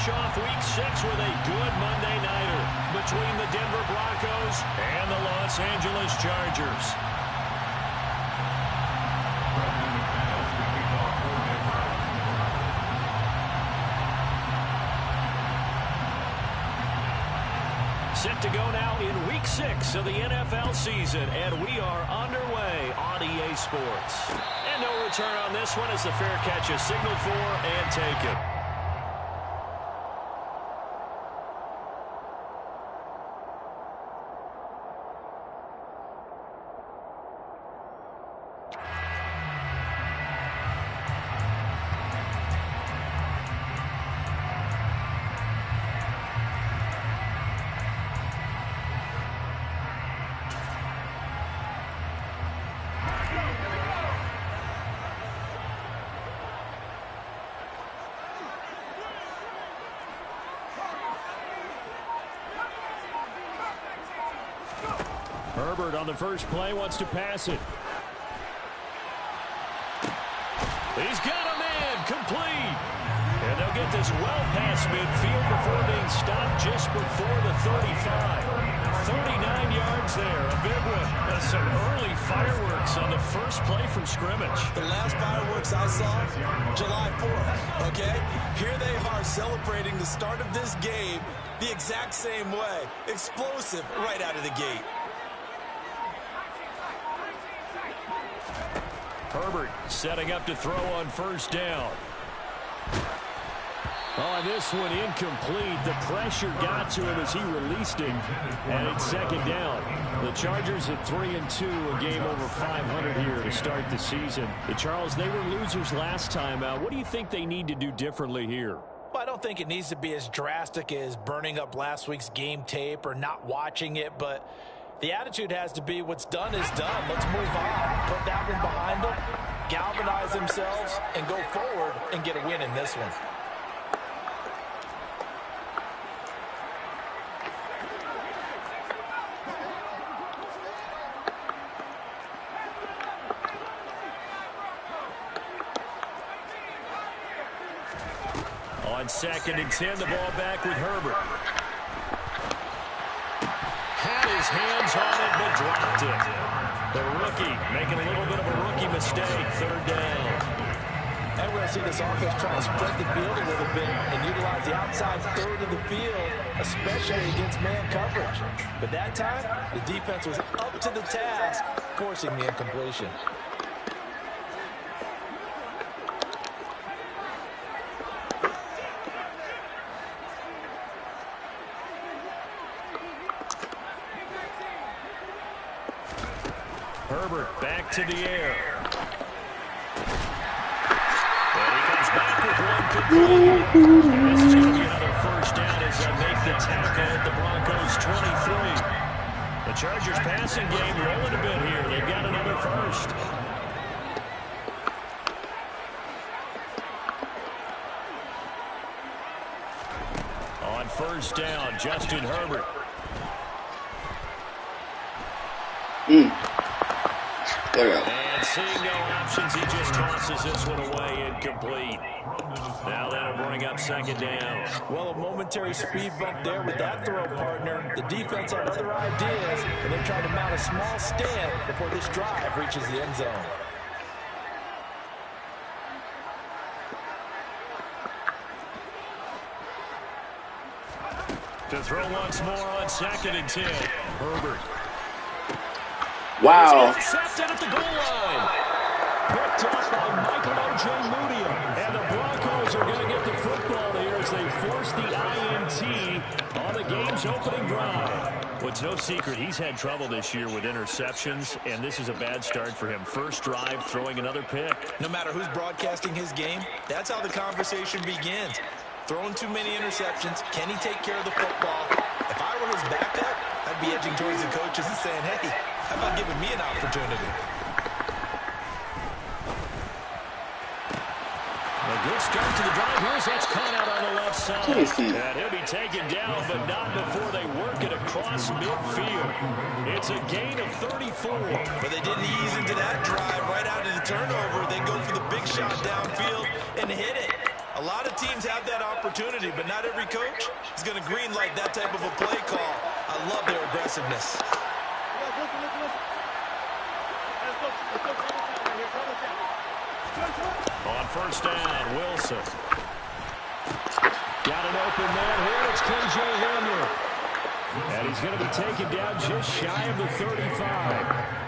finish off Week 6 with a good Monday nighter between the Denver Broncos and the Los Angeles Chargers. Set to go now in Week 6 of the NFL season, and we are underway on EA Sports. And no return on this one as the fair catch is signaled for and taken. Herbert on the first play wants to pass it. He's got a man complete. And they'll get this well past midfield before being stopped just before the 35. 39 yards there. A big one. That's some early fireworks on the first play from scrimmage. The last fireworks I saw, July 4th, okay? Here they are celebrating the start of this game the exact same way. Explosive right out of the gate. Herbert setting up to throw on first down. On this one, incomplete. The pressure got to him as he released it. And it's second down. The Chargers at 3-2, a game over 500 here to start the season. Charles, they were losers last time out. What do you think they need to do differently here? Well, I don't think it needs to be as drastic as burning up last week's game tape or not watching it, but the attitude has to be what's done is done. Let's move on. Put that one behind them, galvanize themselves, and go forward and get a win in this one. On 2nd and 10, the ball back with Herbert. Had his hands on it, but dropped it. The rookie making a little bit of a rookie mistake. Third down. And we're going to see this offense try to spread the field a little bit and utilize the outside third of the field, especially against man coverage. But that time, the defense was up to the task, forcing the incompletion. Herbert back to the air. And he comes back with one complete. This is going to be another first down as they make the tackle at the Broncos 23. The Chargers passing game rolling a bit here. They've got another first. On first down, Justin Herbert. There we go. And seeing no options, he just tosses this one away, incomplete. Now that'll bring up second down. Well, a momentary speed bump there with that throw, partner. The defense had other ideas, and they're trying to mount a small stand before this drive reaches the end zone. To throw once more on 2nd and 10. Herbert. Wow. He's intercepted at the goal line. Picked up by Michael Ojemudia. And the Broncos are going to get the football here as they force the INT on the game's opening drive. Well, it's no secret he's had trouble this year with interceptions, and this is a bad start for him. First drive, throwing another pick. No matter who's broadcasting his game, that's how the conversation begins. Throwing too many interceptions. Can he take care of the football? If I were his backup, I'd be edging towards the coaches and saying, hey, how about giving me an opportunity? A good start to the drive. Here's that's caught out on the left side. And he'll be taken down, but not before they work it across midfield. It's a gain of 34. But they didn't ease into that drive right out of the turnover. They go for the big shot downfield and hit it. A lot of teams have that opportunity, but not every coach is going to greenlight that type of a play call. I love their aggressiveness. On first down, Wilson. Got an open man here. It's KJ Hamler. And he's going to be taken down just shy of the 35.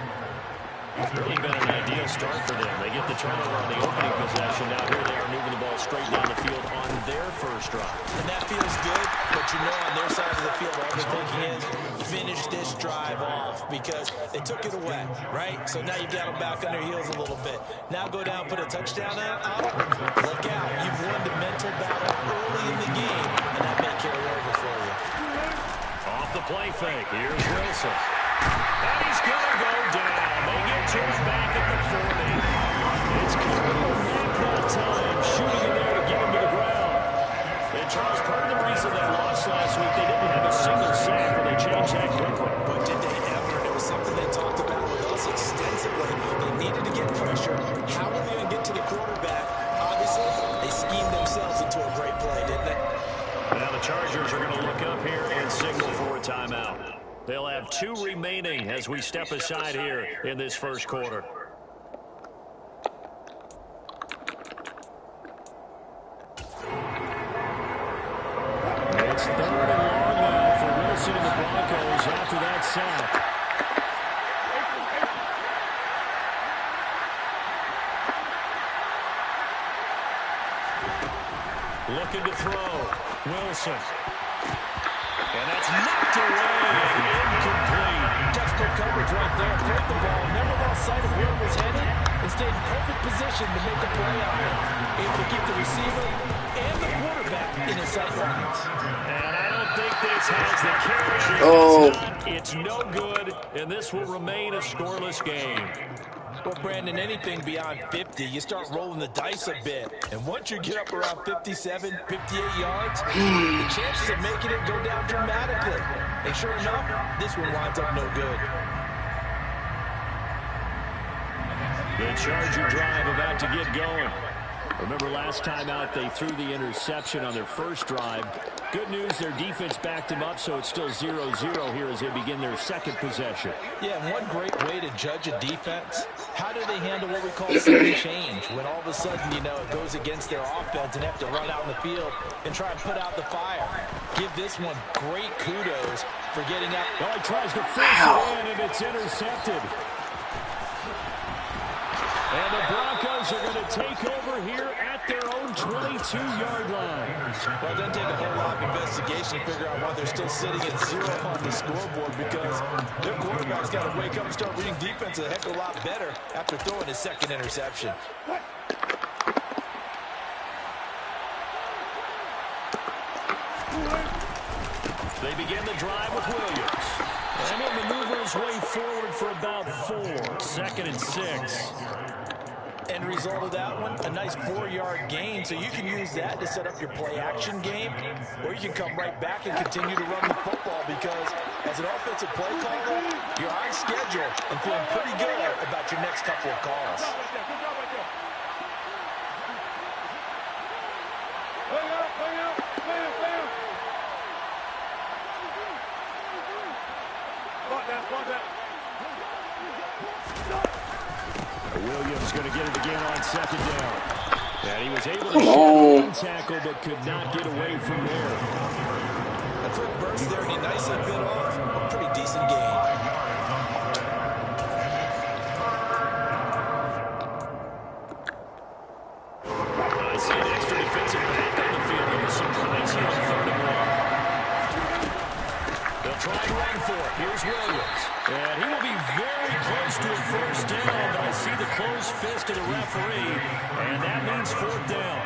It's really been an ideal start for them. They get the turnover on the opening possession. Now here they are moving the ball straight down the field on their first drive. And that feels good, but you know on their side of the field, all they're thinking is finish this drive off because they took it away, right? So now you've got them back on their heels a little bit. Now go down, put a touchdown on them. Look out. You've won the mental battle early in the game, and that may carry over for you. Off the play fake. Here's Wilson. And he's going to go down. They get to him back at the 40. It's Khalil Mack that time, shooting in there to get him to the ground. And Charles, part of the reason they lost last week, they didn't have a single sack when they changed that quickly. But did they ever? It was something they talked about with us extensively. They needed to get pressure. How are they going to get to the quarterback? Obviously, they schemed themselves into a great play, didn't they? Now the Chargers are going to look up here and signal for a timeout. They'll have 2 remaining as we step aside here in this first quarter. It's 3rd and long now for Wilson and the Broncos after that sack. Looking to throw. Wilson. And that's knocked away and incomplete. Textbook coverage right there. Played the ball, never lost sight of where it was headed, and stayed in perfect position to make a play on it. Able to keep the receiver and the quarterback in his sight lines. And I don't think this has the carry. It's no good, and this will remain a scoreless game. Well, Brandon, anything beyond 50, you start rolling the dice a bit. And once you get up around 57, 58 yards, the chances of making it go down dramatically. And sure enough, this one winds up no good. The Charger drive about to get going. Remember last time out, they threw the interception on their first drive. Good news, their defense backed them up, so it's still 0-0 here as they begin their second possession. Yeah, and one great way to judge a defense, how do they handle what we call sudden change? When all of a sudden, you know, it goes against their offense and have to run out in the field and try and put out the fire. Give this one great kudos for getting out. Well, he tries to force it in, and it's intercepted. And the Broncos are going to take over here at their own 22-yard line. Well, it doesn't take a whole lot of investigation to figure out why they're still sitting at 0 on the scoreboard because their quarterback's got to wake up and start reading defense a heck of a lot better after throwing his second interception. They begin the drive with Williams. And he'll maneuver his way forward for about 4. 2nd and 6. End result of that one, a nice 4-yard gain. So you can use that to set up your play-action game, or you can come right back and continue to run the football because as an offensive play caller, you're on schedule and feeling pretty good about your next couple of calls. Williams going to get it again on 2nd down. And he was able to shed one tackle but could not get away from there. A quick burst there and he nicely bit off a pretty decent gain. I see an extra defensive back on the field with a surprise here on 3rd and 1. They'll try and run for it. Here's Williams. And he will be very close to a first down, but I see the closed fist of the referee, and that means 4th down.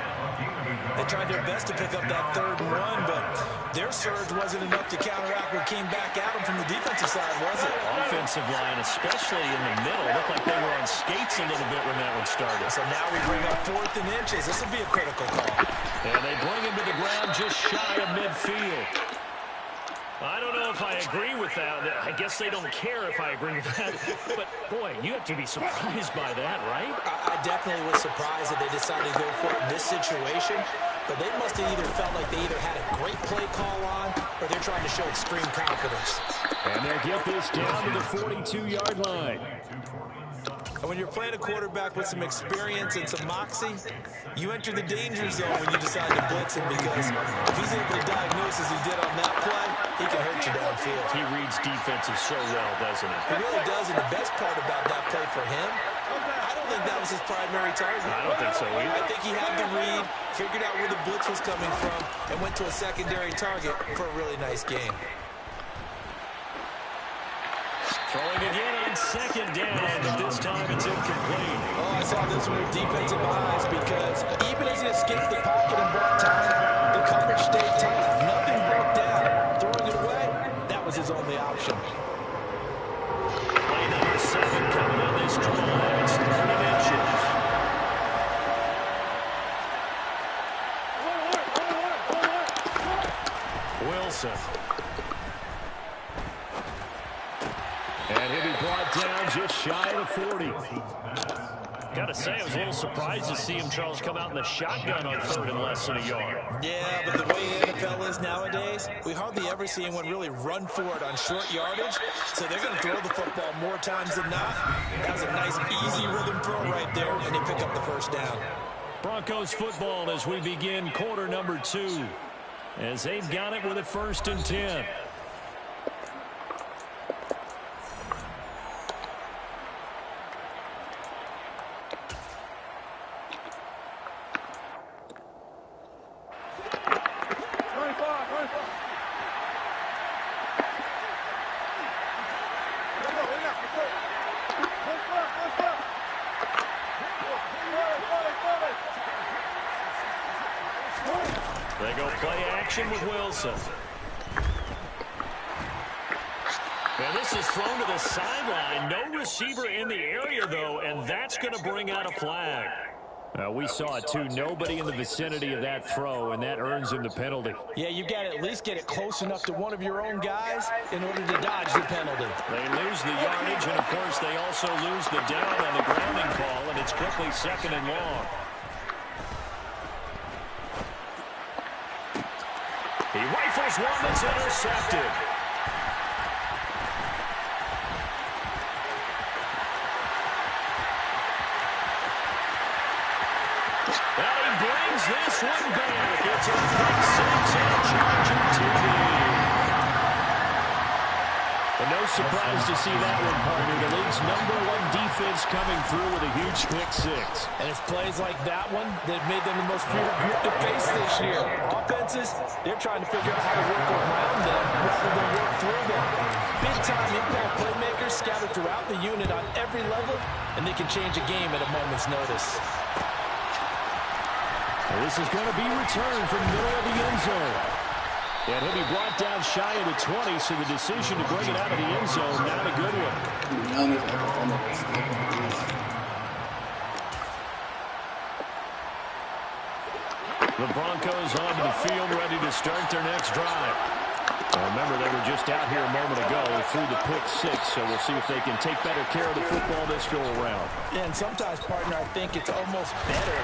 They tried their best to pick up that 3rd and 1, but their surge wasn't enough to counteract what came back at them from the defensive side, was it? Offensive line, especially in the middle, looked like they were on skates a little bit when that one started. So now we bring up 4th and inches. This will be a critical call. And they bring him to the ground just shy of midfield. I don't know if I agree with that. I guess they don't care if I agree with that. But, boy, you have to be surprised by that, right? I definitely was surprised that they decided to go for it in this situation. but they must have either felt like they either had a great play call on or they're trying to show extreme confidence. And they'll get this down to the 42-yard line. And when you're playing a quarterback with some experience and some moxie, you enter the danger zone when you decide to blitz him, because if he's able to diagnose as he did on that play, he can hurt you downfield. He reads defenses so well, doesn't he? He really does, and the best part about that play for him, I don't think that was his primary target. I don't think so either. I think he had the read, figured out where the blitz was coming from, and went to a secondary target for a really nice game. Throwing again on second down, but this time it's incomplete. Oh, I saw this one with defensive eyes, because even as he escaped the pocket and bought time, the coverage stayed tight. Nothing broke down. Throwing it away, that was his only option. Play number 7 coming on this drive. It's 30 inches. Wilson. And he'll be brought down just shy of the 40. Got to say, I was a little surprised to see him, Charles, come out in the shotgun on third and less than a yard. Yeah, but the way the NFL is nowadays, we hardly ever see anyone really run for it on short yardage, so they're going to throw the football more times than not. That was a nice, easy rhythm throw right there, and they pick up the first down. Broncos football as we begin quarter number 2, as they've got it with a 1st and 10. They go play action with Wilson. And this is thrown to the sideline. No receiver in the area, though, and that's going to bring out a flag. We saw it, too. Nobody in the vicinity of that throw, and that earns him the penalty. Yeah, you've got to at least get it close enough to one of your own guys in order to dodge the penalty. They lose the yardage, and, of course, they also lose the down on the grounding call, and it's quickly 2nd and long. He rifles one that's intercepted. And he brings this one back. It's a 6 and a Charger TD. And no surprise to see that one, partner. The league's #1 defense coming through with a huge pick 6. And it's plays like that one that have made them the most feared group to face this year. Offenses, they're trying to figure out how to work around them rather than work through them. Big-time impact playmakers scattered throughout the unit on every level, and they can change a game at a moment's notice. Well, this is going to be returned from the middle of the end zone. And he'll be brought down shy of the 20, so the decision to bring it out of the end zone, not a good one. The Broncos onto the field, ready to start their next drive. Well, remember, they were just out here a moment ago through the pick 6, so we'll see if they can take better care of the football this go-around. Yeah, and sometimes, partner, I think it's almost better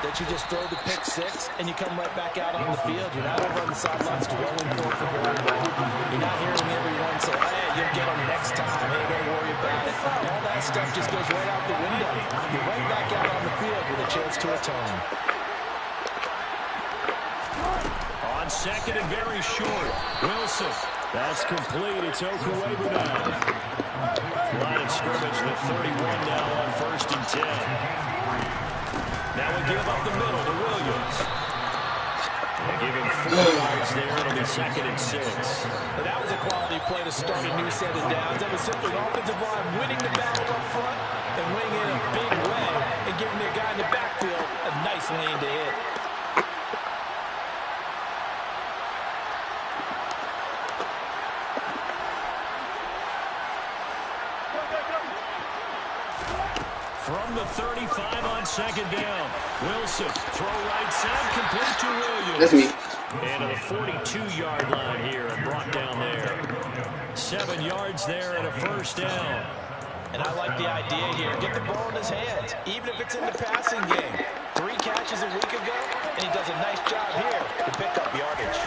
that you just throw the pick 6 and you come right back out on the field. You're not over on the sidelines dwelling for going well. You're not hearing everyone say, hey, you'll get them next time. Hey, don't worry about it. All that stuff just goes right out the window. You're right back out on the field with a chance to atone. On 2nd and very short, Wilson. That's complete. It's Okuebu now. Line of scrimmage, the 31 now on 1st and 10. Now we give up the middle to Williams. They give him 4 yards there. It'll be 2nd and 6. But that was a quality play to start a new set of downs. That was simply an offensive line winning the battle up front and winning it in a big way and giving their guy in the backfield a nice lane to hit. From the 35 on 2nd down. Wilson, throw right side, complete to Williams. That's me. And to the 42-yard line here and brought down there. 7 yards there and a 1st down. And I like the idea here. Get the ball in his hands, even if it's in the passing game. 3 catches a week ago, and he does a nice job here to pick up yardage.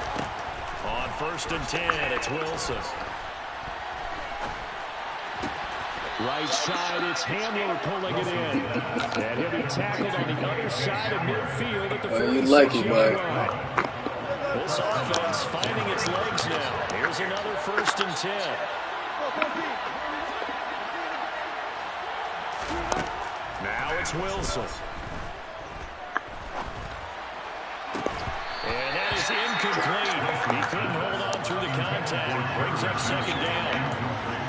On 1st and 10, it's Wilson. Right side, it's Hamler pulling it in. And he'll be tackled on the other side of midfield at the 46-yard line. This offense finding its legs now. Here's another 1st and 10. Now it's Wilson. And that is incomplete. He couldn't hold on through the contact. Brings up 2nd down.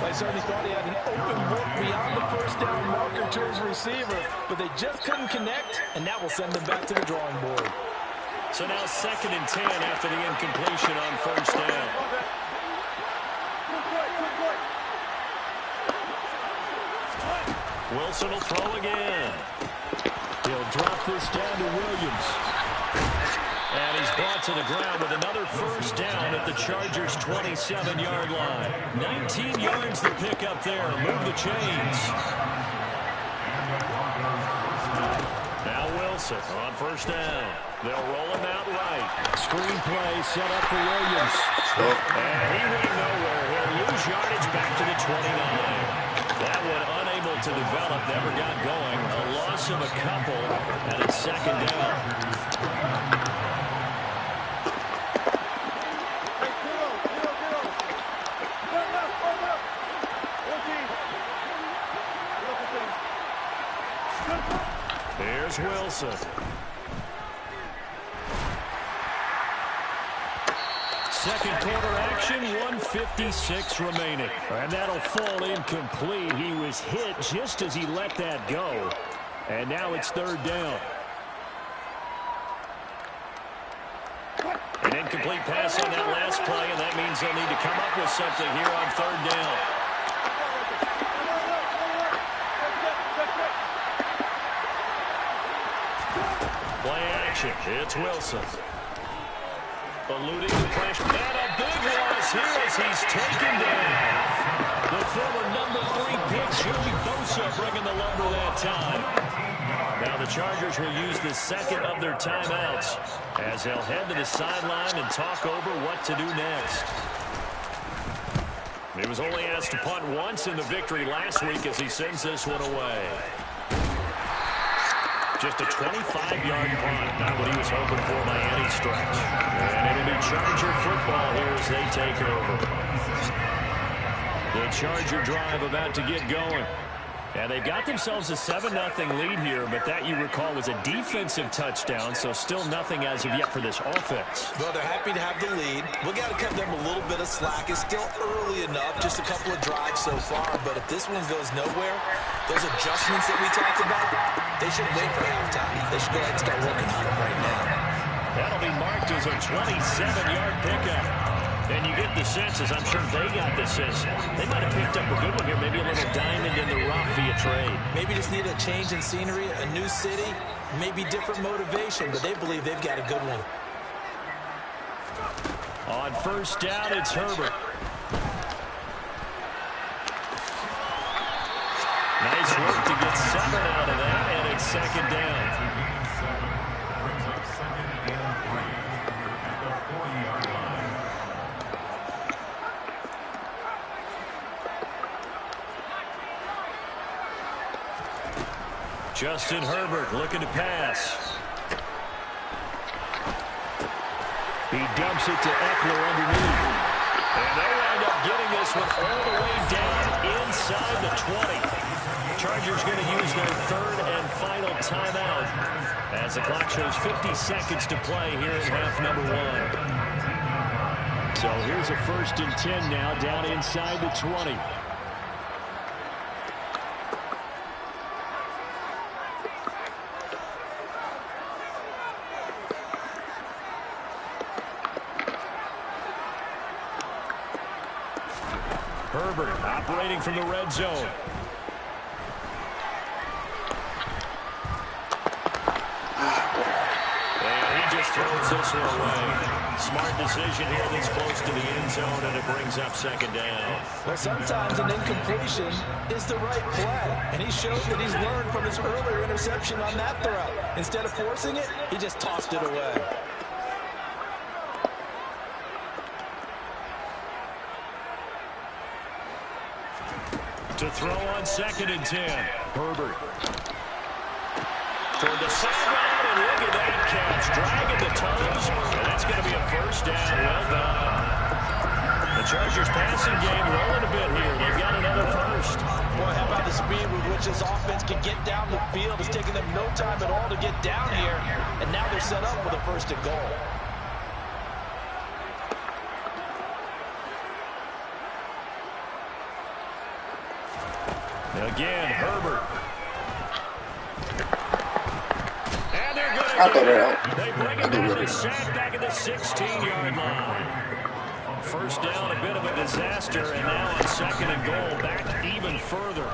I certainly thought he had an open look beyond the 1st down marker to his receiver, but they just couldn't connect, and that will send them back to the drawing board. So now 2nd and 10 after the incompletion on 1st down. Wilson will throw again. He'll drop this down to Williams. And he's brought to the ground with another 1st down at the Chargers' 27-yard line. 19 yards to pick up there. Move the chains. Now Wilson on 1st down. They'll roll him out right. Screen play set up for Williams. And he went nowhere. He'll lose yardage back to the 29. That one unable to develop, never got going. A loss of a couple, and it's 2nd down. Here's Wilson. Second quarter action, 1:56 remaining. And that'll fall incomplete. He was hit just as he let that go. And now it's 3rd down. An incomplete pass on that last play, and that means they'll need to come up with something here on 3rd down. Play action. It's Wilson. Eluding the pressure. And a big loss here as he's taken down. The former number 3 pick, Joey Bosa, bringing the lumber that time. Now the Chargers will use the 2nd of their timeouts as they'll head to the sideline and talk over what to do next. He was only asked to punt once in the victory last week as he sends this one away. Just a 25-yard punt, not what he was hoping for by any stretch. And it'll be Charger football here as they take over. The Charger drive about to get going. And they've got themselves a 7-0 lead here, but that, you recall, was a defensive touchdown, so still nothing as of yet for this offense. Well, they're happy to have the lead. We've got to cut them a little bit of slack. It's still early enough, just a couple of drives so far, but if this one goes nowhere, those adjustments that we talked about, they shouldn't wait for halftime. They should go ahead and start working on them right now. That'll be marked as a 27-yard pickup. And you get the sense, as I'm sure they got the sense, they might have picked up a good one here, maybe a little diamond in the rough via trade. Maybe just need a change in scenery, a new city, maybe different motivation, but they believe they've got a good one. On 1st down, it's Herbert. Nice work to get 7 out of that, and it's 2nd down. Justin Herbert looking to pass. He dumps it to Eckler underneath. And they wind up getting this one all the way down inside the 20. Chargers going to use their 3rd and final timeout as the clock shows 50 seconds to play here in half number 1. So here's a 1st and 10 now down inside the 20. Herbert operating from the red zone. And he just throws this this one away. Smart decision here this close to the end zone, and it brings up second down. Well, sometimes an incompletion is the right play, and he showed that he's learned from his earlier interception on that throw. Instead of forcing it, he just tossed it away. To throw on 2nd and 10. Herbert. Toward the sideline, and look at that catch. Dragging the toes, and that's going to be a first down. Well done. The Chargers passing game rolling a bit here. They've got another first. Boy, how about the speed with which this offense can get down the field? It's taken them no time at all to get down here, and now they're set up with a first and goal. Again, Herbert. And they're going to get it. They bring it down to sack back at the 16-yard line. First down, a bit of a disaster, and now on 2nd and goal, back even further.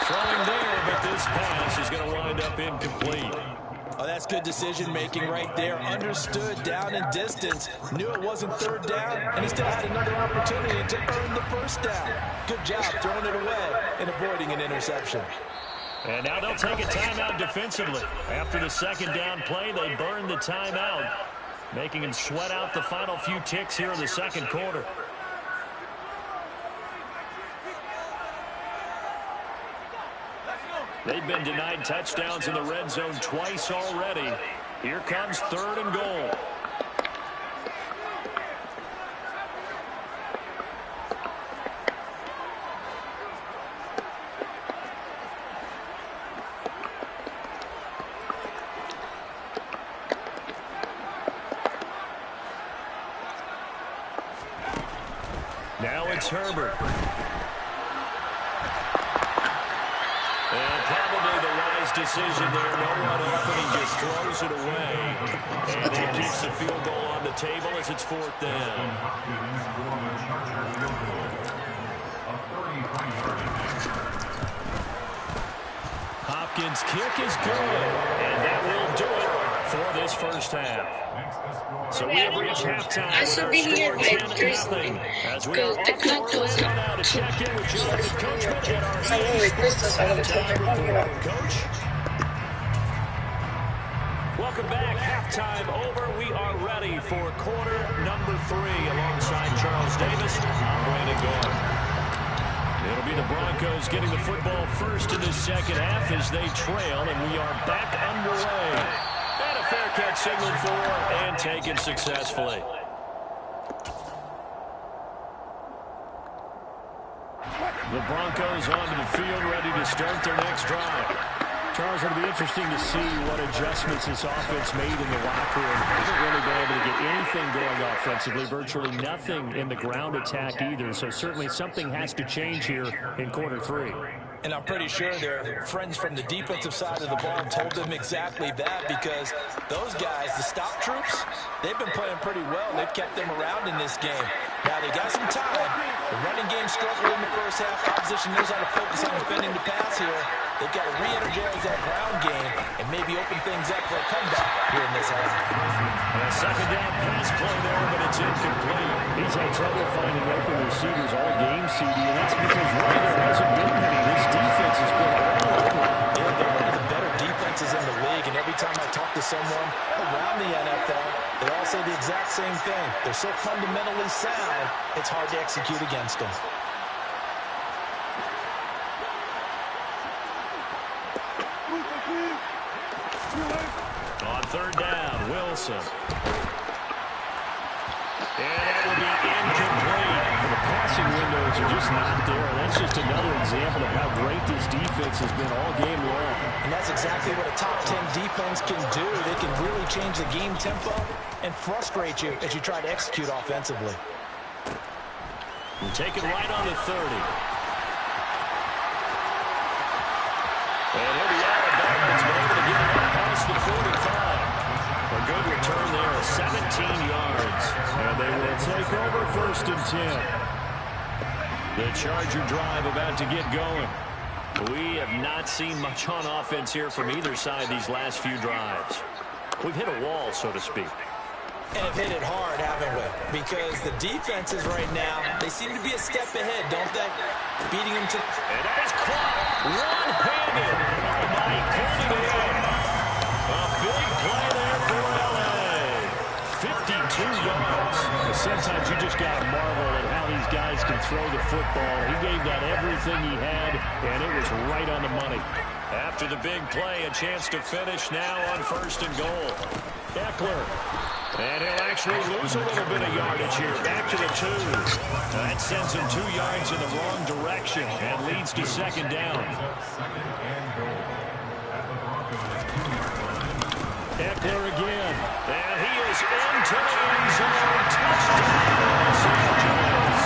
Throwing there, but this pass is going to wind up incomplete. Oh, that's good decision-making right there. Understood down and distance. Knew it wasn't third down, and he still had another opportunity to earn the first down. Good job throwing it away and avoiding an interception. And now they'll take a timeout defensively. After the second down play, they burn the timeout, making him sweat out the final few ticks here in the second quarter. They've been denied touchdowns in the red zone twice already. Here comes 3rd and goal. Now it's Herbert. And probably the wise decision there. No one open. He just throws it away. And it keeps the field goal on the table as it's 4th down. Hopkins' kick is good. And that will do it for this first half. So we have reached halftime with our score 10-0. As we are off to Orlando now to check in with Jonathan Coachman and our halftime report. Coach? Welcome back. Halftime over. We are ready for quarter number 3 alongside Charles Davis. I'm Brandon Gaudin. It'll be the Broncos getting the football first in the second half as they trail, and we are back underway. And a fair catch signaled for and taken successfully. The Broncos onto the field, ready to start their next drive. Charles, it'll be interesting to see what adjustments this offense made in the locker room. They haven't really been able to get anything going offensively, virtually nothing in the ground attack either. So certainly something has to change here in quarter 3. And I'm pretty sure their friends from the defensive side of the ball told them exactly that, because those guys, the stop troops, they've been playing pretty well. They've kept them around in this game. Now they got some time. The running game struggled in the first half. Opposition knows how to focus on defending the pass here. They've got to re-energize that ground game and maybe open things up for a comeback here in this half. And a second down pass play there, but it's incomplete. He's had trouble finding open receivers all game, CD, and that's because really there hasn't been any. This defense has been all over. Yeah, they're one of the better defenses in the league, and every time I talk to someone around the NFL, they all say the exact same thing. They're so fundamentally sound, it's hard to execute against them. On 3rd down, Wilson. And that will be incomplete. The passing windows are just not there. That's just another example of how great this defense has been all game long. And that's exactly what a top 10 defense can do. They can really change the game tempo and frustrate you as you try to execute offensively. We'll take it right on the 30. And he'll be out of bounds, but able to get it up past the 45. A good return there, 17 yards. And they will take over 1st and 10. The Charger drive about to get going. We have not seen much on offense here from either side these last few drives. We've hit a wall, so to speak. And have hit it hard, haven't we? Because the defenses right now, they seem to be a step ahead, don't they? Beating them to... And that is caught one-handed by Cunningham. A big play there for L.A. 52 yards. Sometimes you just got to marvel at how these guys can throw the football. He gave that everything he had, and it was right on the money. After the big play, a chance to finish now on 1st and goal. Eckler. And he'll actually lose a little bit of yardage here. Back to the 2. That sends him 2 yards in the wrong direction and leads to 2nd down. Eckler again. And he is into the end zone. Touchdown, Los Angeles.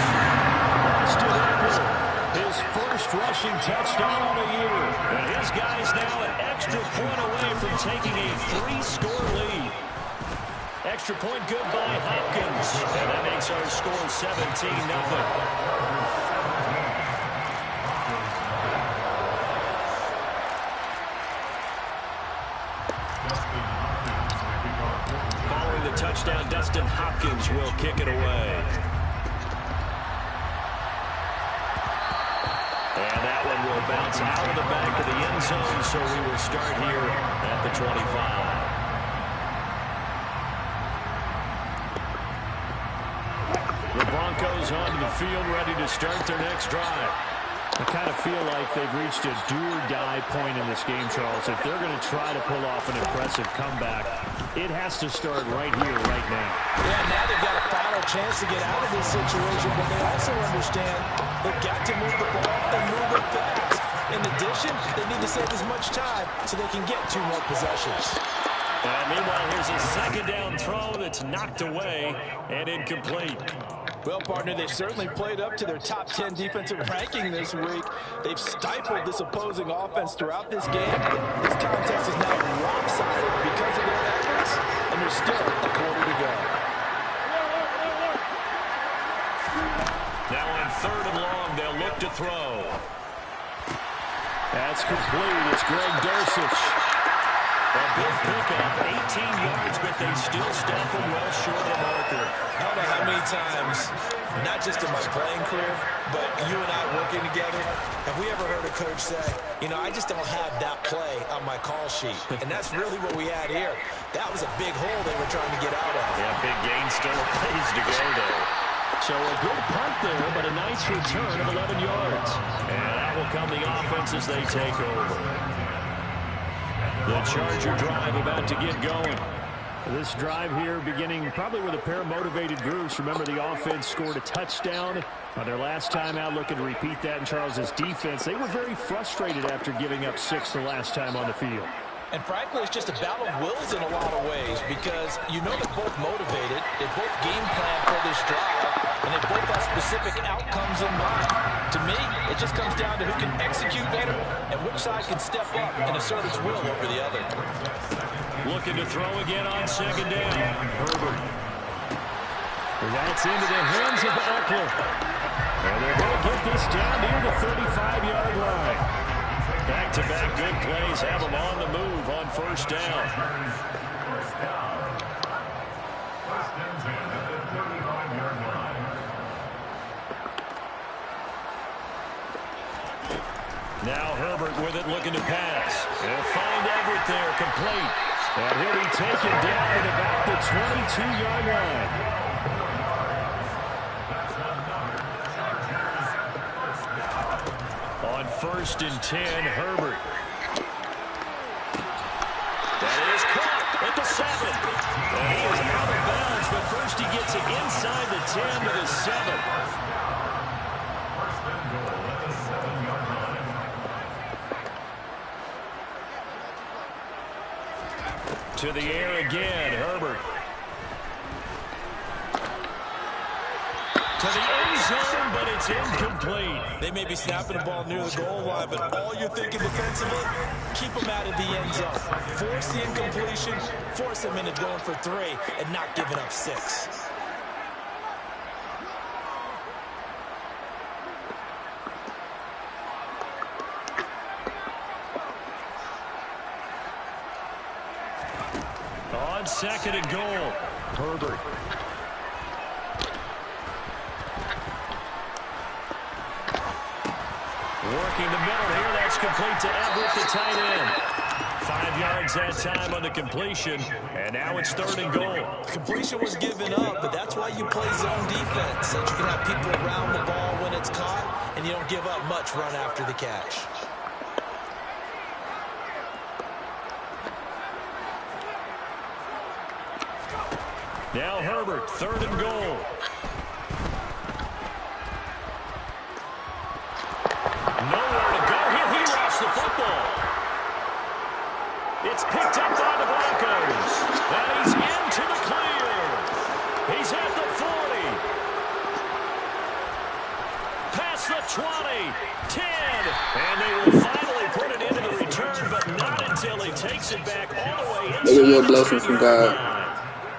Austin Eckler, his first rushing touchdown of the year. And his guys now an extra point away from taking a 3-score lead. Extra point good by Hopkins. And that makes our score 17-0. Following the touchdown, Dustin Hopkins will kick it away. And that one will bounce out of the back of the end zone, so we will start here at the 25. The Broncos onto the field, ready to start their next drive. I kind of feel like they've reached a do-or-die point in this game, Charles. If they're going to try to pull off an impressive comeback, it has to start right here, right now. Yeah, now they've got a final chance to get out of this situation, but they also understand they've got to move the ball and move it fast. In addition, they need to save as much time so they can get 2 more possessions. And meanwhile, here's a 2nd down throw that's knocked away and incomplete. Well, partner, they've certainly played up to their top 10 defensive ranking this week. They've stifled this opposing offense throughout this game. This contest is now lopsided because of their efforts, and there's still a quarter to go. Now on 3rd and long, they'll look to throw. That's complete. It's Greg Dulcich. A big pickup, 18 yards, but they still stop him well short of the marker. I don't know how many times, not just in my playing career, but you and I working together, have we ever heard a coach say, you know, I just don't have that play on my call sheet. And that's really what we had here. That was a big hole they were trying to get out of. Yeah, big gain, still a ways to go there. So a good punt there, but a nice return of 11 yards. And that will come the offense as they take over. The Charger drive about to get going. This drive here beginning probably with a pair of motivated groups. Remember, the offense scored a touchdown on their last time out. Looking to repeat that in Charles's defense. They were very frustrated after giving up 6 the last time on the field. And frankly, it's just a battle of wills in a lot of ways because you know they're both motivated. They both game plan for this drive, and they both have specific outcomes in mind. To me, it just comes down to who can execute better and which side can step up and assert its will over the other. Looking to throw again on 2nd down. Herbert. That's into the hands of Eckler. And they're going to get this down near the 35-yard line. Back-to-back good plays have them on the move on 1st down. Now Herbert with it, looking to pass. They'll find Everett there, complete. And he'll be taken down at about the 22-yard line. On 1st and 10, Herbert. That is caught at the 7. And he is out of bounds, but first he gets it inside the 10 to the 7. To the air again, Herbert. To the end zone, but it's incomplete. They may be snapping the ball near the goal line, but all you're thinking defensively, keep them out of the end zone. Force the incompletion, force them into going for 3, and not giving up 6. On 2nd and goal, Herbert. Working the middle here. That's complete to Everett, the tight end. 5 yards that time on the completion, and now it's 3rd and goal. Completion was given up, but that's why you play zone defense, so that you can have people around the ball when it's caught, and you don't give up much run after the catch. Now Herbert, 3rd and goal. Nowhere to go here. He lost the football. It's picked up by the Broncos. And he's into the clear. He's at the 40. Past the 20. 10. And they will finally put it into the return, but not until he takes it back all the way inside. Maybe a blessing from God.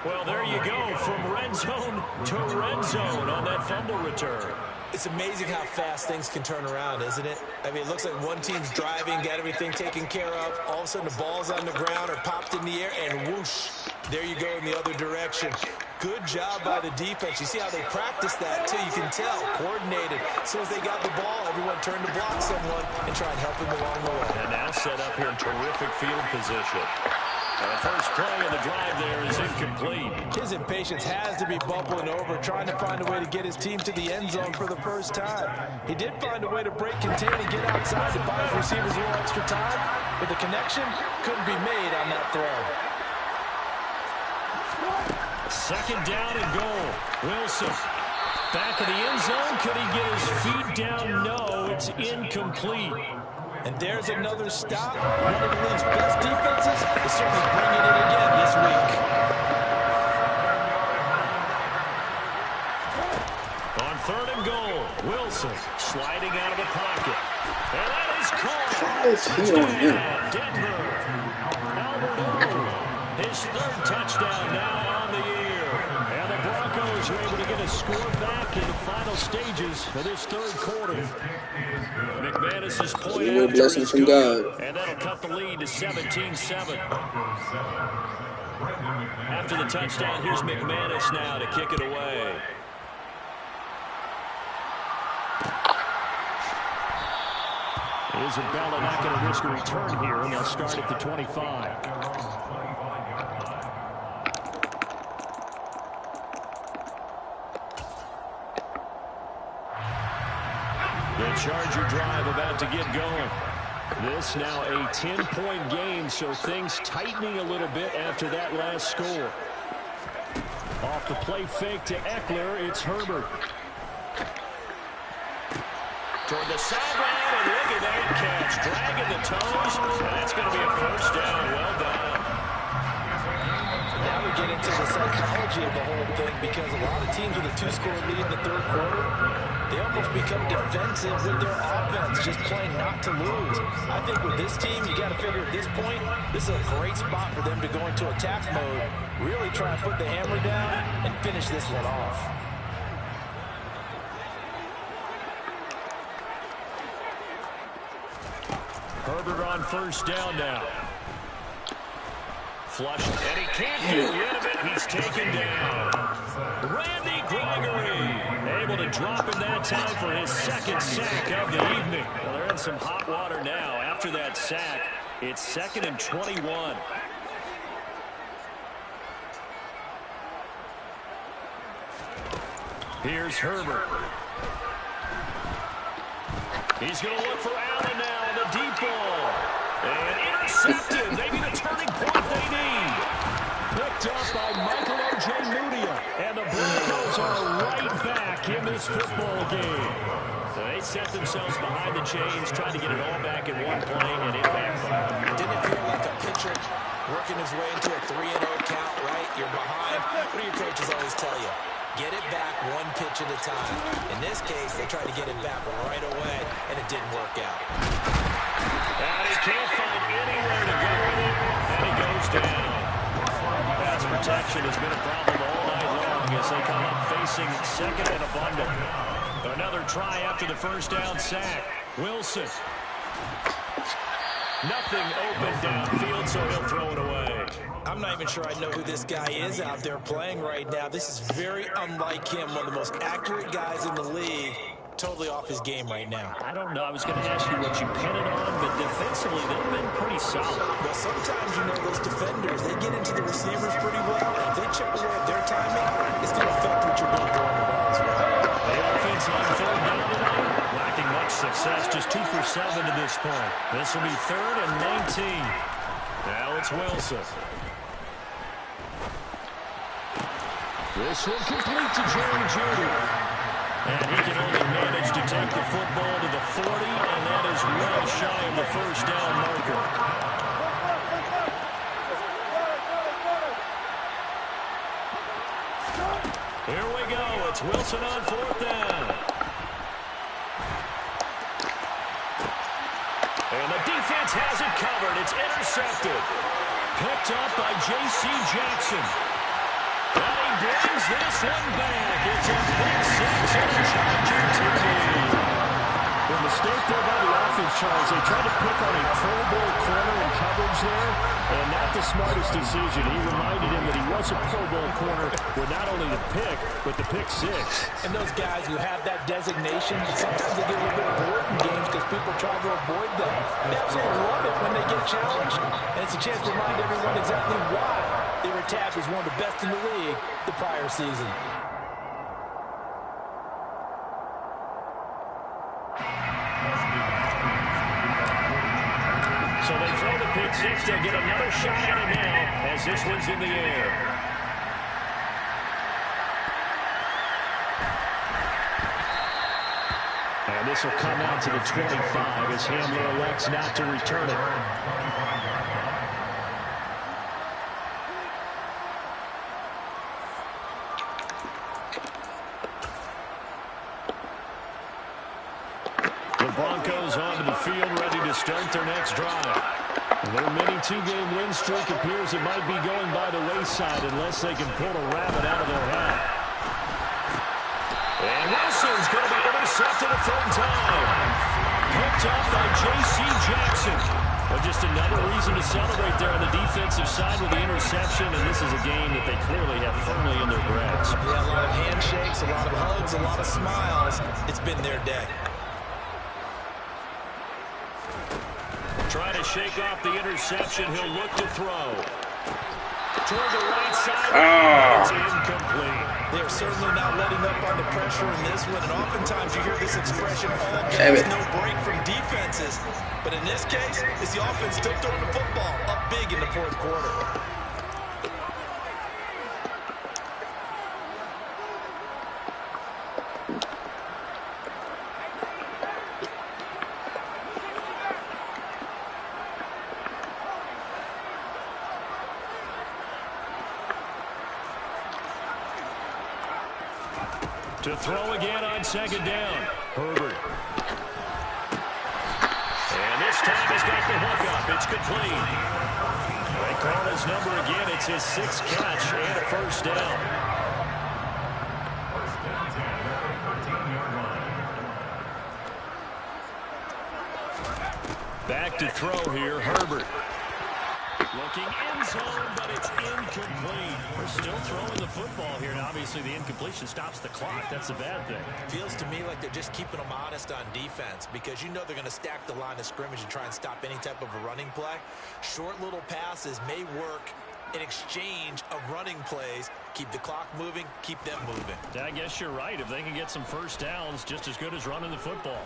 Well, there you go. From red zone to red zone on that fumble return. It's amazing how fast things can turn around, isn't it? I mean, it looks like one team's driving, got everything taken care of. All of a sudden, the ball's on the ground or popped in the air, and whoosh, there you go in the other direction. Good job by the defense. You see how they practice that, too. You can tell, coordinated. As soon as they got the ball, everyone turned to block someone and try and help him along the way. And now set up here in terrific field position. The first play of the drive there is incomplete. His impatience has to be bubbling over, trying to find a way to get his team to the end zone for the first time. He did find a way to break contain and get outside to buy his receivers a little extra time, but the connection couldn't be made on that throw. 2nd down and goal. Wilson. Back of the end zone. Could he get his feet down? No, it's incomplete. And there's another stop. One of the league's best defenses is certainly bringing it again this week. On 3rd and goal, Wilson sliding out of the pocket. And that is caught. Denver. Albert O. His 3rd touchdown now on the year. And the Broncos are able to get a score back in the final stages of this 3rd quarter. McManus's point a blessing from God. And that'll cut the lead to 17-7. After the touchdown, here's McManus now to kick it away. Isabella not going to risk a return here, and they'll start at the 25. The Charger drive about to get going. This now a 10-point game, so things tightening a little bit after that last score. Off the play fake to Eckler, it's Herbert. Toward the sideline, and look at that catch. Dragging the toes, and that's going to be a 1st down. Well done. Now we get into the psychology of the whole thing, because a lot of teams with a 2-score lead in the 3rd quarter, they almost become defensive with their offense, just playing not to lose. I think with this team, you got to figure at this point, this is a great spot for them to go into attack mode, really try and put the hammer down and finish this one off. Herbert on 1st down now. Flush, and he can't get rid of it. He's taken down. Randy Gregory able to drop him that time for his 2nd sack of the evening. Well, they're in some hot water now. After that sack, it's 2nd and 21. Here's Herbert. He's going to look for Allen now on the deep ball. And intercepted. Maybe the turning point they need. Picked up by Michael Ojemudia. And the Broncos are right back in this football game. So they set themselves behind the chains, trying to get it all back in one play, and it backfired. Didn't it feel like a pitcher working his way into a 3-0 count, right? You're behind. What do your coaches always tell you? Get it back one pitch at a time. In this case, they tried to get it back right away, and it didn't work out. And he can't find anywhere to go with it, and he goes down. Pass protection has been a problem all night long as they come up facing 2nd and abundant. Another try after the 1st down sack. Wilson. Nothing open downfield, so he'll throw it away. I I'm not even sure I know who this guy is out there playing right now. This is very unlike him, one of the most accurate guys in the league. Totally off his game right now. I don't know. I was going to ask you what you pin it on, but defensively, they've been pretty solid. Well, sometimes, you know, those defenders, they get into the receivers pretty well. And if they chip away at their timing, it's going to affect what you're going to do on the ball as well. The offense on third down tonight, lacking much success, just 2 for 7 to this point. This will be 3rd and 19. Now it's Wilson. This will complete to Jerry Jeudy. And he can only manage to take the football to the 40, and that is well shy of the first down marker. Here we go. It's Wilson on 4th down. And the defense has it covered. It's intercepted. Picked up by J.C. Jackson. And he brings this one back. It's a pick 6 and a Charger to lead. The mistake there by the offense, Charles, they tried to pick on a Pro Bowl corner in coverage there, and not the smartest decision. He reminded him that he was a Pro Bowl corner with not only the pick, but the pick 6. And those guys who have that designation, sometimes they get a little bit bored in games because people try to avoid them. They absolutely love it when they get challenged. And it's a chance to remind everyone exactly why they were tagged as one of the best in the league the prior season. So they throw the pick 6. They'll get another shot at it now as this one's in the air. And this will come out to the 25 as Hamler elects not to return it. The Broncos onto the field, ready to start their next drive. Their mini 2-game win streak appears it might be going by the wayside unless they can pull a rabbit out of their hat. And Wilson's going to be intercepted a 3rd time. Picked up by J.C. Jackson. But just another reason to celebrate there on the defensive side with the interception, and this is a game that they clearly have firmly in their grasp. Yeah, a lot of handshakes, a lot of hugs, a lot of smiles. It's been their day. Trying to shake off the interception. He'll look to throw. Toward the right side. It's incomplete. They're certainly not letting up on the pressure in this one. And oftentimes you hear this expression, all games, no break from defenses. But in this case, it's the offense still throwing the football up big in the 4th quarter. To throw again on 2nd down. Herbert. And this time he's got the hook up. It's complete. They call his number again. It's his 6th catch and a 1st down. Back to throw here, Herbert. Looking end zone, but it's incomplete. We're still throwing the football here. Now, obviously, the incompletion stops the clock. That's a bad thing. Feels to me like they're just keeping them honest on defense because you know they're going to stack the line of scrimmage and try and stop any type of a running play. Short little passes may work in exchange of running plays. Keep the clock moving, keep them moving. I guess you're right. If they can get some 1st downs, just as good as running the football.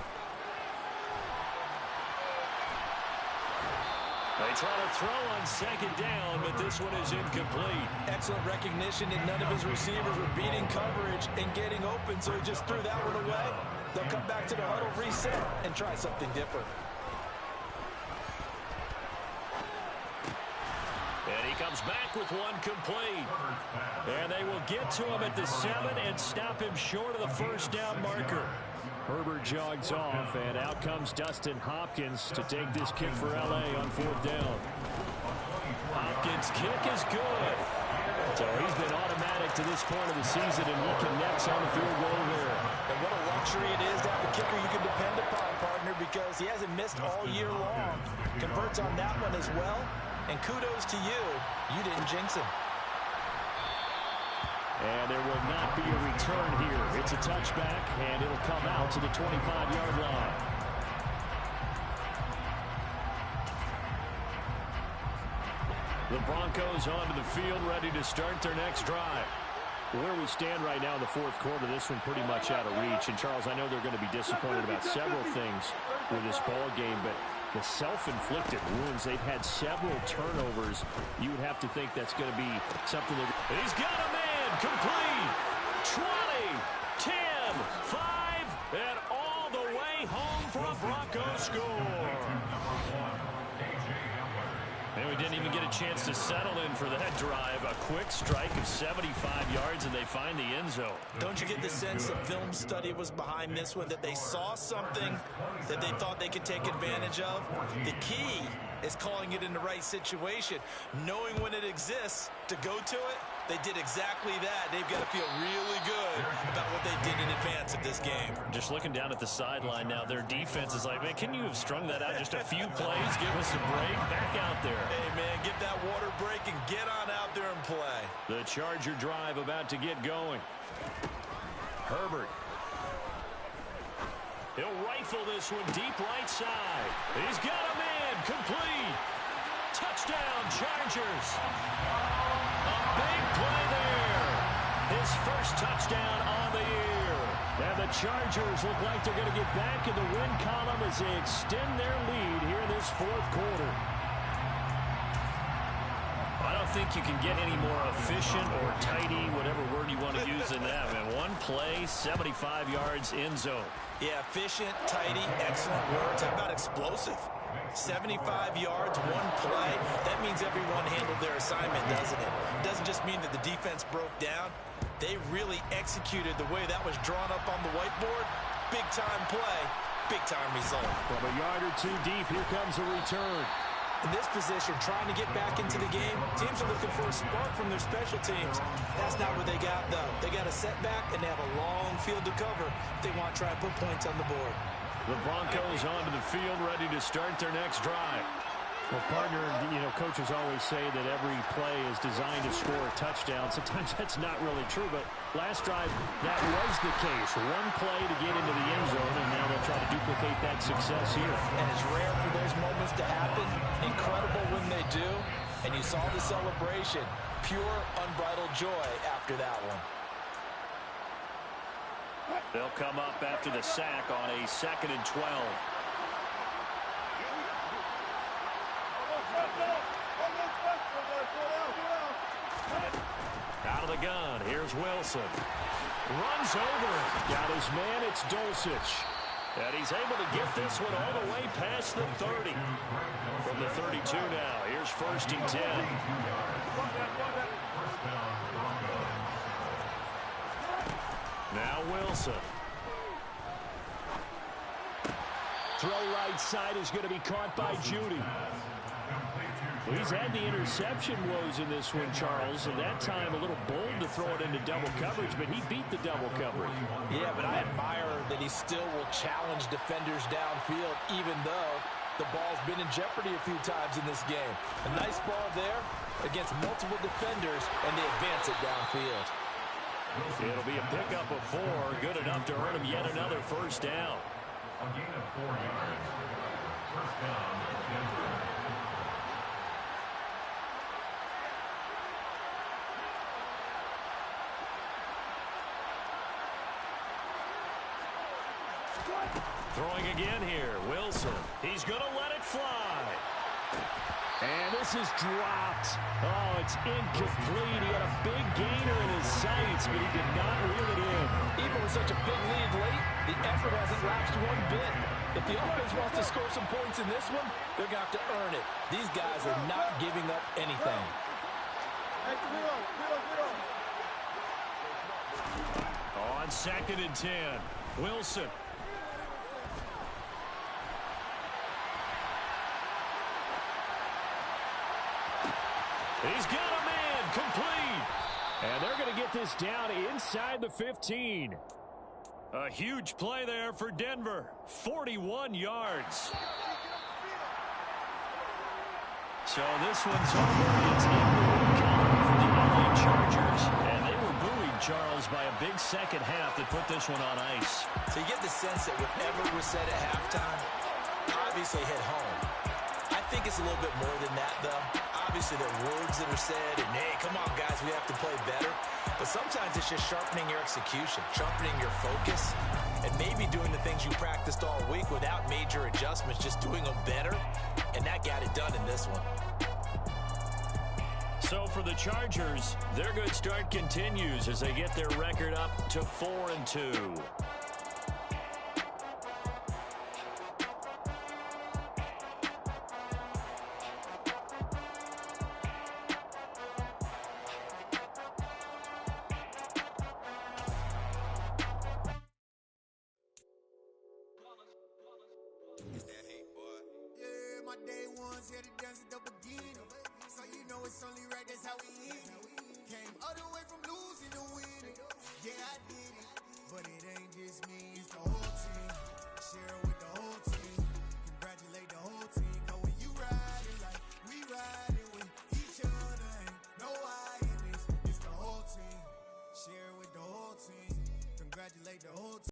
They try to throw on 2nd down, but this one is incomplete. Excellent recognition that none of his receivers were beating coverage and getting open, so he just threw that one away. They'll come back to the huddle, reset, and try something different. And he comes back with one complete. And they will get to him at the 7 and stop him short of the 1st down marker. Herbert jogs off, and out comes Dustin Hopkins to take this kick for L.A. on 4th down. Hopkins' kick is good. So he's been automatic to this point of the season, and he connects on the field goal there. And what a luxury it is to have a kicker you can depend upon, partner, because he hasn't missed all year long. Converts on that one as well. And kudos to you. You didn't jinx him. And there will not be a return here. It's a touchback, and it'll come out to the 25-yard line. The Broncos onto the field, ready to start their next drive. Where we stand right now in the fourth quarter, this one pretty much out of reach. And, Charles, I know they're going to be disappointed about several things with this ball game, but the self-inflicted wounds, they've had several turnovers. You would have to think that's going to be something that... He's got a man, complete, 20, 10, 5, and all the way home for a Broncos score. And we didn't even get a chance to settle in for that drive. A quick strike of 75 yards, and they find the end zone. Don't you get the sense that film study was behind this one, that they saw something that they thought they could take advantage of? The key is calling it in the right situation, knowing when it exists to go to it. They did exactly that. They've got to feel really good about what they did in advance of this game. Just looking down at the sideline now, their defense is like, man, can you have strung that out just a few plays? Give us a break. Back out there. Hey, man, get that water break and get on out there and play. The Charger drive about to get going. Herbert. He'll rifle this one deep right side. He's got a man, complete. Touchdown, Chargers. A big play there. His first touchdown on the year. And the Chargers look like they're going to get back in the win column as they extend their lead here in this fourth quarter. I don't think you can get any more efficient or tidy, whatever word you want to use in that. Man, one play, 75 yards, end zone. Yeah, efficient, tidy, excellent words. How about explosive? 75 yards, one play. That means everyone handled their assignment, doesn't it? It doesn't just mean that the defense broke down. They really executed the way that was drawn up on the whiteboard. Big-time play, big-time result. From a yard or two deep, here comes a return. In this position, trying to get back into the game, teams are looking for a spark from their special teams. That's not what they got, though. They got a setback, and they have a long field to cover if they want to try and put points on the board. The Broncos onto the field, ready to start their next drive. Well, partner, you know, coaches always say that every play is designed to score a touchdown. Sometimes that's not really true, but last drive, that was the case. One play to get into the end zone, and now they'll try to duplicate that success here. And it's rare for those moments to happen. Incredible when they do. And you saw the celebration. Pure, unbridled joy after that one. They'll come up after the sack on a 2nd and 12. Out of the gun, here's Wilson. Runs over it. Got his man, it's Dulcich. And he's able to get this one all the way past the 30. From the 32 now, here's 1st and 10. Now Wilson. Throw right side is going to be caught by Judy. Well, he's had the interception woes in this one, Charles, and that time a little bold to throw it into double coverage, but he beat the double coverage. Yeah, but I admire that he still will challenge defenders downfield, even though the ball's been in jeopardy a few times in this game. A nice ball there against multiple defenders, and they advance it downfield. It'll be a pickup of 4, good enough to earn him yet another first down. A gain of 4 yards. First down, Denver. Throwing again here, Wilson. He's going to let it fly. And this is dropped. Oh, it's incomplete. He had a big gainer in his sights, but he did not reel it in. Even with such a big lead late, the effort hasn't lapsed one bit. If the offense wants to score some points in this one, they're going to have to earn it. These guys are not giving up anything. On 2nd and 10, Wilson. He's got a man, complete. And they're going to get this down inside the 15. A huge play there for Denver. 41 yards. So this one's over. It's in the win column for the LA Chargers. And they were buoyed, Charles, by a big second half that put this one on ice. So you get the sense that whatever was said at halftime obviously hit home. I think it's a little bit more than that, though. Obviously, there are words that are said, and, hey, come on, guys, we have to play better. But sometimes it's just sharpening your execution, sharpening your focus, and maybe doing the things you practiced all week without major adjustments, just doing them better, and that got it done in this one. So for the Chargers, their good start continues as they get their record up to 4-2. My day ones here to dance at the beginning. So you know it's only right, that's how we eat. Came all the way from losing to winning. Yeah, I did it. But it ain't just me, it's the whole team. Share it with the whole team. Congratulate the whole team. Cause when you ride it like we ride it with each other, ain't no I in this. It's the whole team. Share it with the whole team. Congratulate the whole team.